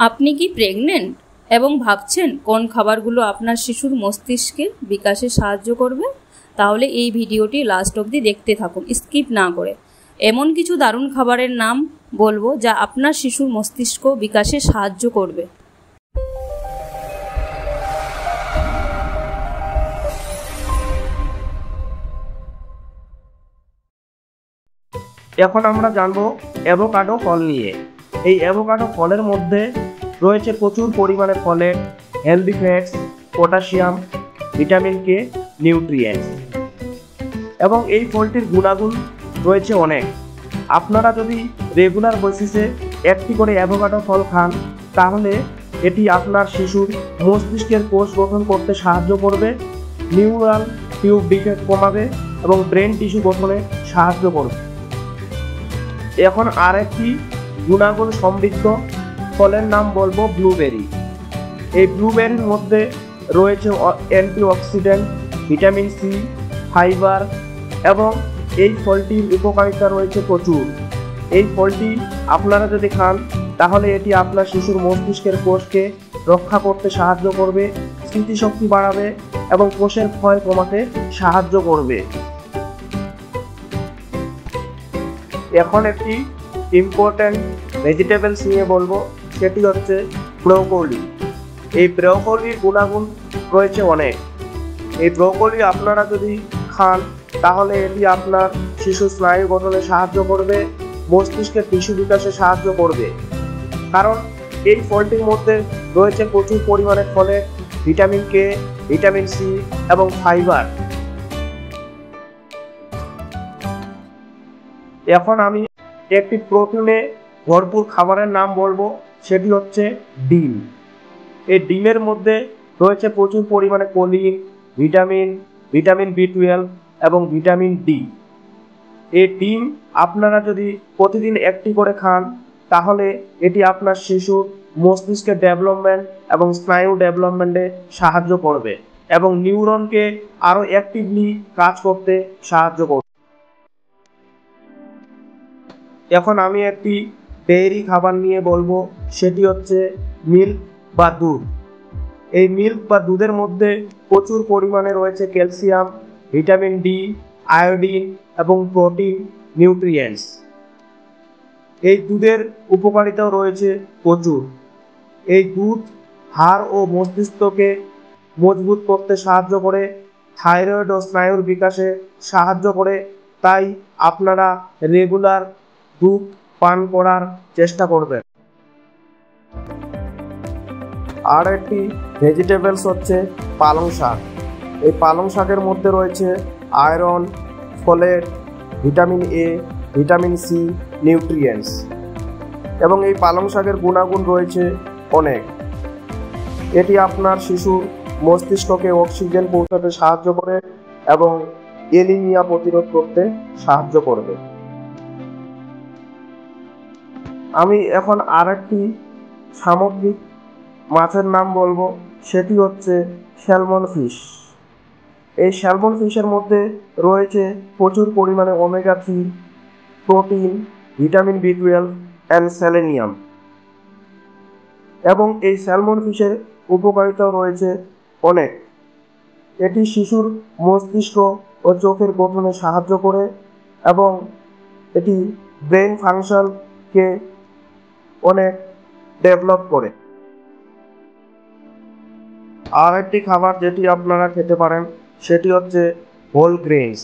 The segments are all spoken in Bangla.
আপনি কি প্রেগনেন্ট এবং ভাবছেন কোন খাবারগুলো আপনার শিশুর মস্তিষ্কের বিকাশে সাহায্য করবে? তাহলে এই ভিডিওটি লাস্ট অবধি দেখতে থাকুন, স্কিপ না করে। এমন কিছু দারুণ খাবারের নাম বলবো যা আপনার শিশুর মস্তিষ্ক বিকাশে সাহায্য করবে। এখন আমরা জানবো অ্যাভোকাডো ফল নিয়ে। এই অ্যাভোকাডো ফলের মধ্যে রয়েছে প্রচুর পরিমাণে folate, healthy fats, potassium, vitamin K, nutrients এবং এই ফলটির গুণাগুণ রয়েছে অনেক। আপনারা যদি রেগুলার বেসিসে একটি করে অ্যাভোকাডো ফল খান তাহলে এটি আপনার শিশুর মস্তিষ্কের কোষ গঠন করতে সাহায্য করবে, নিউরাল টিউব ডিফেক্ট কমাবে এবং ব্রেন টিস্যু গঠনে সাহায্য করবে। এখন আরেকটি গুণাগুণ সমৃদ্ধ ফলের নাম বলবো ব্লুবেরি। এই ব্লুবেরির মধ্যে রয়েছে অ্যান্টিঅক্সিডেন্ট, ভিটামিন সি, ফাইবার এবং এই ফলটির উপকারিতা রয়েছে প্রচুর। এই ফলটি আপনারা যদি খান তাহলে এটি আপনার শিশুর মস্তিষ্কের কোষকে রক্ষা করতে সাহায্য করবে, স্মৃতিশক্তি বাড়াবে এবং কোষের ক্ষয় কমাতে সাহায্য করবে। এখন একটি ইম্পর্ট্যান্ট ভেজিটেবলস নিয়ে বলবো, সেটি হচ্ছে ব্রোকলি। এই ব্রোকলির গুণাগুণ রয়েছে অনেক। এই ব্রোকলি আপনারা যদি খান তাহলে এটি আপনার শিশু স্নায়ু গঠনে সাহায্য করবে, মস্তিষ্কের টিস্যু বিকাশে সাহায্য করবে, কারণ এই ফলটির মধ্যে রয়েছে প্রচুর পরিমাণে folate, vitamin K, vitamin C এবং ফাইবার। এখন আমি একটি প্রোটিনে ভরপুর খাবারের নাম বলবো, সেটি হচ্ছে ডিম। এই ডিমের মধ্যে রয়েছে প্রচুর পরিমাণে কোলিন, ভিটামিন বি12 এবং ভিটামিন ডি। এই ডিম আপনারা যদি প্রতিদিন একটি করে খান তাহলে এটি আপনার শিশুর মস্তিষ্কের ডেভেলপমেন্ট এবং স্নায়ু ডেভেলপমেন্টে সাহায্য করবে এবং নিউরনকে আরও অ্যাক্টিভলি কাজ করতে সাহায্য করবে। এখন আমি একটি ডেইরি খাবার নিয়ে বলবো, সেটি হচ্ছে মিল্ক বা দুধ। এই মিল্ক বা দুধের মধ্যে প্রচুর পরিমাণে রয়েছে ক্যালসিয়াম, ভিটামিন ডি, আয়োডিন এবং প্রোটিন, নিউট্রিয়েন্টস। এই দুধের উপকারিতাও রয়েছে প্রচুর। এই দুধ হাড় ও মস্তিষ্ককে মজবুত করতে সাহায্য করে, থাইরয়েড ও স্নায়ুর বিকাশে সাহায্য করে। তাই আপনারা রেগুলার দুধ পান করার চেষ্টা করবেন। আর একটি ভেজিটেবলস হচ্ছে পালং শাক। এই পালং শাকের মধ্যে রয়েছে iron, folate, vitamin A, vitamin C, nutrients এবং এই পালং শাকের গুণাগুণ রয়েছে অনেক। এটি আপনার শিশুর মস্তিষ্ককে অক্সিজেন পৌঁছাতে সাহায্য করে এবং এলিমিয়া প্রতিরোধ করতে সাহায্য করবে। আমি এখন আরেকটি সামুদ্রিক মাছের নাম বলবো, সেটি হচ্ছে স্যালমন ফিশ। এই স্যালমন ফিশের মধ্যে রয়েছে প্রচুর পরিমাণে ওমেগা 3, প্রোটিন, ভিটামিন বি12 অ্যান্ড সেলেনিয়াম এবং এই স্যালমন ফিশের উপকারিতাও রয়েছে অনেক। এটি শিশুর মস্তিষ্ক ও চোখের গঠনে সাহায্য করে এবং এটি ব্রেন ফাংশনকে অনেক ডেভেলপ করে। আর একটি খাবার যেটি আপনারা খেতে পারেন সেটি হচ্ছে হোল গ্রেনস।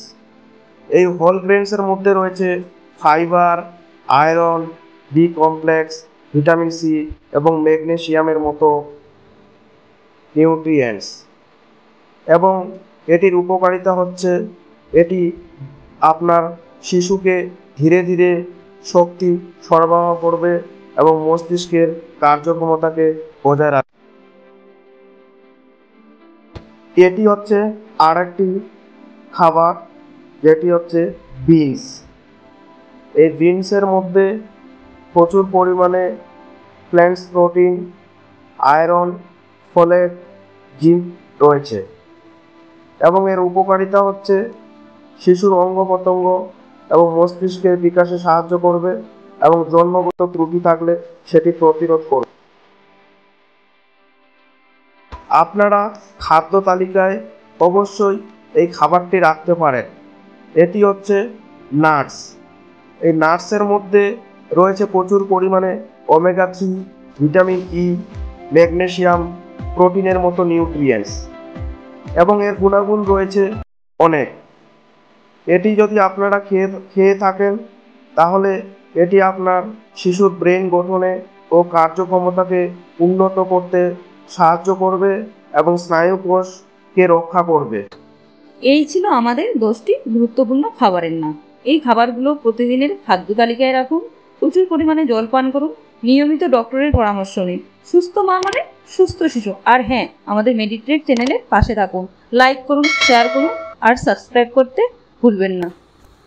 এই হোল গ্রেনসের মধ্যে রয়েছে fibre, iron, B complex, vitamin C এবং ম্যাগনেসিয়ামের মতো নিউট্রিয়েন্টস এবং এটির উপকারিতা হচ্ছে এটি আপনার শিশুকে ধীরে ধীরে শক্তি সরবরাহ করবে এবং মস্তিষ্কের কার্যক্ষমতাকে বজায় রাখবে। এটি হচ্ছে আরেকটি খাবার যেটি হচ্ছে বিনস। এই বিনসের মধ্যে প্রচুর পরিমাণে plants protein, iron, folate, zinc রয়েছে এবং এর উপকারিতা হচ্ছে শিশুর অঙ্গ প্রত্যঙ্গ এবং মস্তিষ্কের বিকাশে সাহায্য করবে এবং জন্মগত ত্রুটি থাকলে সেটি প্রতিরোধ করবে। আপনারা খাদ্য তালিকায় অবশ্যই এই খাবারটি রাখতে পারেন। এটি হচ্ছে নাটস। এই নাটসের মধ্যে রয়েছে প্রচুর পরিমাণে ওমেগা 3, ভিটামিন ই, ম্যাগনেসিয়াম, প্রোটিনের মতো নিউট্রিয়েন্টস এবং এর গুণাগুণ রয়েছে অনেক। এটি যদি আপনারা খেয়ে থাকেন তাহলে এটি আপনার শিশুর ব্রেন গঠনে ও কার্যক্ষমতাকে উন্নত করতে সাহায্য করবে এবং স্নায়ুকোষকে রক্ষা করবে। এই ছিল আমাদের 10টি গুরুত্বপূর্ণ খাবারের নাম। এই খাবারগুলো প্রতিদিনের খাদ্য তালিকায় রাখুন, প্রচুর পরিমাণে জল পান করুন, নিয়মিত ডক্টরের পরামর্শ নিন। সুস্থ মা মানে সুস্থ শিশু। আর হ্যাঁ, আমাদের মেডিট্রেড চ্যানেলের পাশে থাকুন, লাইক করুন, শেয়ার করুন আর সাবস্ক্রাইব করতে ভুলবেন না।